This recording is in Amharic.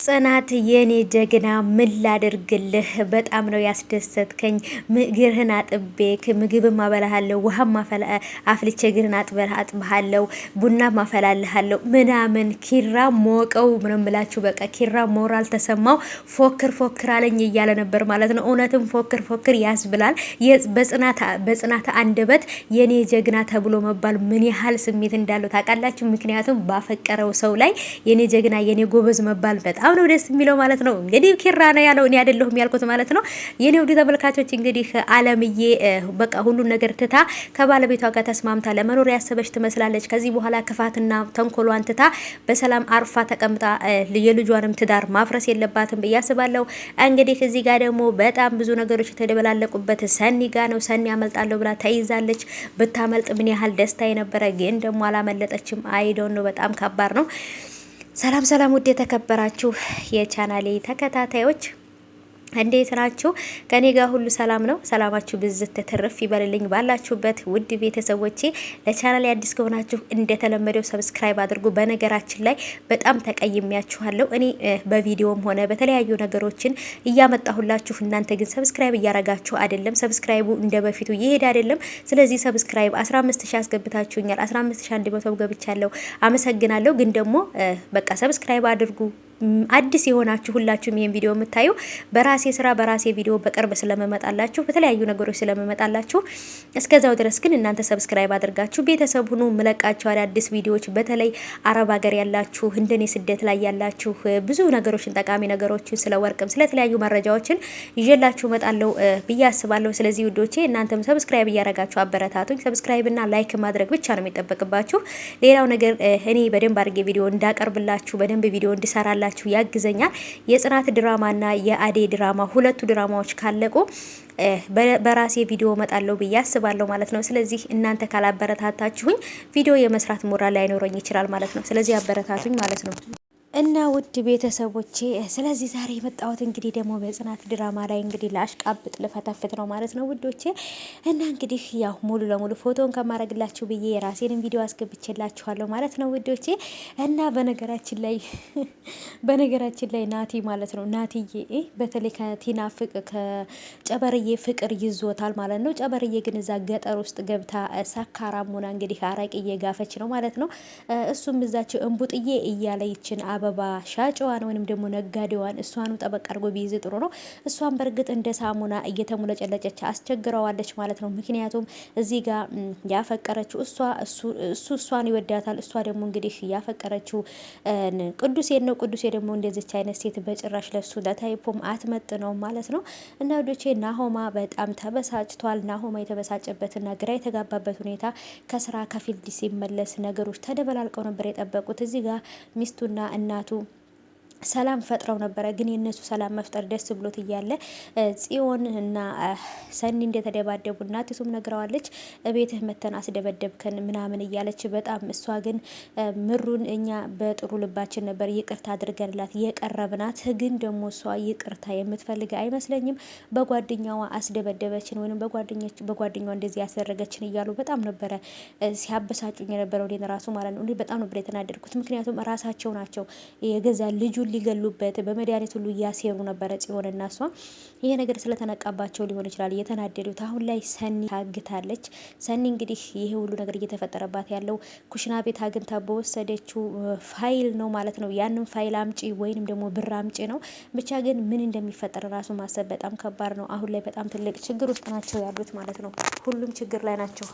ጽናት የኔ ጀግና ምን ላድርግልህ? በጣም ነው ያስደሰትከኝ። እግርህን አጥቤክ ምግብም አበላሃለሁ፣ ውሃም አፍልቼ እግርህን አጥብሃለሁ፣ ቡናም አፈላልሃለሁ ምናምን። ኪራ ሞቀው ምንም ብላችሁ በቃ ኪራ ሞራል ተሰማው። ፎክር ፎክር አለኝ እያለ ነበር ማለት ነው። እውነትም ፎክር ፎክር ያስብላል። በጽናት አንደበት የኔ ጀግና ተብሎ መባል ምን ያህል ስሜት እንዳለው ታውቃላችሁ? ምክንያቱም ባፈቀረው ሰው ላይ የኔ ጀግና የኔ ጎበዝ መባል በጣም ነው ደስ የሚለው ማለት ነው። እንግዲህ ኪራ ነው ያለው፣ እኔ አይደለሁም ያልኩት ማለት ነው። የኔ ውድ ተመልካቾች እንግዲህ አለምዬ በቃ ሁሉን ነገር ትታ ከባለቤቷ ጋር ተስማምታ ለመኖር ያሰበች ትመስላለች። ከዚህ በኋላ ክፋትና ተንኮሏን ትታ በሰላም አርፋ ተቀምጣ የልጇንም ትዳር ማፍረስ የለባትም ብዬ አስባለሁ። እንግዲህ እዚህ ጋር ደግሞ በጣም ብዙ ነገሮች የተደበላለቁበት ሰኒ ጋር ነው። ሰኒ አመልጣለሁ ብላ ተይዛለች። ብታመልጥ ምን ያህል ደስታ የነበረ ግን ደግሞ አላመለጠችም። አይዶን ነው፣ በጣም ከባድ ነው። ሰላም ሰላም፣ ውድ የተከበራችሁ የቻናሌ ተከታታዮች እንዴት ናችሁ? ከኔ ጋር ሁሉ ሰላም ነው። ሰላማችሁ ብዝት ተተረፍ ይበልልኝ ባላችሁበት ውድ ቤተሰቦቼ። ለቻናሌ አዲስ ከሆናችሁ እንደተለመደው ሰብስክራይብ አድርጉ። በነገራችን ላይ በጣም ተቀይሜያችኋለሁ። እኔ በቪዲዮም ሆነ በተለያዩ ነገሮችን እያመጣሁላችሁ እናንተ ግን ሰብስክራይብ እያረጋችሁ አይደለም። ሰብስክራይቡ እንደ በፊቱ ይሄድ አይደለም። ስለዚህ ሰብስክራይብ 15000 አስገብታችሁኛል። 15100 ገብቻለሁ። አመሰግናለሁ። ግን ደግሞ በቃ ሰብስክራይብ አድርጉ። አዲስ የሆናችሁ ሁላችሁም ይሄን ቪዲዮ የምታዩ በራሴ ስራ በራሴ ቪዲዮ በቅርብ ስለመመጣላችሁ በተለያዩ ነገሮች ስለመመጣላችሁ እስከዛው ድረስ ግን እናንተ ሰብስክራይብ አድርጋችሁ ቤተሰብ ሁኑ። መለቃችሁ አዳዲስ ቪዲዮዎች በተለይ አረብ ሀገር ያላችሁ እንደኔ ስደት ላይ ያላችሁ ብዙ ነገሮችን ጠቃሚ ነገሮችን ስለ ወርቅም ስለተለያዩ መረጃዎችን ይዤላችሁ እመጣለሁ ብዬ አስባለሁ። ስለዚህ ውዶቼ እናንተም ሰብስክራይብ እያረጋችሁ አበረታቱኝ። ሰብስክራይብ እና ላይክ ማድረግ ብቻ ነው የሚጠበቅባችሁ። ሌላው ነገር እኔ በደንብ አድርጌ ቪዲዮ እንዳቀርብላችሁ በደንብ ቪዲዮ እንድሰራላችሁ ያግዘኛል። የጽናት ድራማና የአዴ ድራማ ሁለቱ ድራማዎች ካለቁ በራሴ ቪዲዮ መጣለው ብዬ አስባለሁ ማለት ነው። ስለዚህ እናንተ ካላበረታታችሁኝ ቪዲዮ የመስራት ሞራል ላይኖረኝ ይችላል ማለት ነው። ስለዚህ አበረታቱኝ ማለት ነው። እና ውድ ቤተሰቦቼ ስለዚህ ዛሬ የመጣሁት እንግዲህ ደግሞ በጽናት ድራማ ላይ እንግዲህ ላሽቃብጥ ልፈተፍት ነው ማለት ነው ውዶቼ። እና እንግዲህ ያው ሙሉ ለሙሉ ፎቶን ከማረግላችሁ ብዬ የራሴንም ቪዲዮ አስገብቼላችኋለሁ ማለት ነው ውዶቼ። እና በነገራችን ላይ ናቲ ማለት ነው ናቲዬ በተለይ ከቲና ከጨበርዬ ፍቅር ይዞታል ማለት ነው። ጨበርዬ ግን እዛ ገጠር ውስጥ ገብታ ሰካራም ሆና እንግዲህ አረቄ እየጋፈች ነው ማለት ነው። እሱም እዛቸው እንቡጥዬ እያለ ይችን አበባ ሻጭዋን ወይንም ደግሞ ነጋዴዋን እሷኑ ጠበቅ አድርጎ ቢይዝ ጥሩ ነው። እሷን በእርግጥ እንደ ሳሙና እየተሙለጨለጨች አስቸግረዋለች ማለት ነው። ምክንያቱም እዚህ ጋር ያፈቀረችው እሷን ይወዳታል። እሷ ደግሞ እንግዲህ ያፈቀረችው ቅዱሴን ነው። ቅዱሴ ደግሞ እንደዚች አይነት ሴት በጭራሽ ለሱ ለታይፖም አትመጥ ነው ማለት ነው። እና ወዶቼ ናሆማ በጣም ተበሳጭቷል። ናሆማ የተበሳጨበትና ግራ የተጋባበት ሁኔታ ከስራ ከፊልድ ሲመለስ ነገሮች ተደበላልቀው ነበር የጠበቁት። እዚህ ጋር ሚስቱና እናቱ ሰላም ፈጥረው ነበረ። ግን የነሱ ሰላም መፍጠር ደስ ብሎት እያለ ጽዮን እና ሰኒ እንደተደባደቡ እናቲቱም ነግረዋለች። ቤትህ መተን አስደበደብከን ምናምን እያለች በጣም እሷ ግን ምሩን እኛ በጥሩ ልባችን ነበር ይቅርታ አድርገንላት የቀረብናት፣ ግን ደግሞ እሷ ይቅርታ የምትፈልግ አይመስለኝም። በጓደኛዋ አስደበደበችን ወይም በጓደኛዋ እንደዚህ ያስደረገችን እያሉ በጣም ነበረ ሲያበሳጩኝ የነበረው እኔን ራሱ ማለት ነው። በጣም ነበር የተናደድኩት። ምክንያቱም ራሳቸው ናቸው የገዛ ልጁ ሊገሉበት በመድኃኒት ሁሉ እያሴሩ ነበረ ጽዮንና እሷ። ይሄ ነገር ስለተነቃባቸው ሊሆን ይችላል እየተናደዱት። አሁን ላይ ሰኒ ታግታለች። ሰኒ እንግዲህ ይሄ ሁሉ ነገር እየተፈጠረባት ያለው ኩሽና ቤት አግኝታ በወሰደችው ፋይል ነው ማለት ነው። ያንን ፋይል አምጪ ወይንም ደግሞ ብር አምጪ ነው። ብቻ ግን ምን እንደሚፈጠር ራሱ ማሰብ በጣም ከባድ ነው። አሁን ላይ በጣም ትልቅ ችግር ውስጥ ናቸው ያሉት ማለት ነው። ሁሉም ችግር ላይ ናቸው።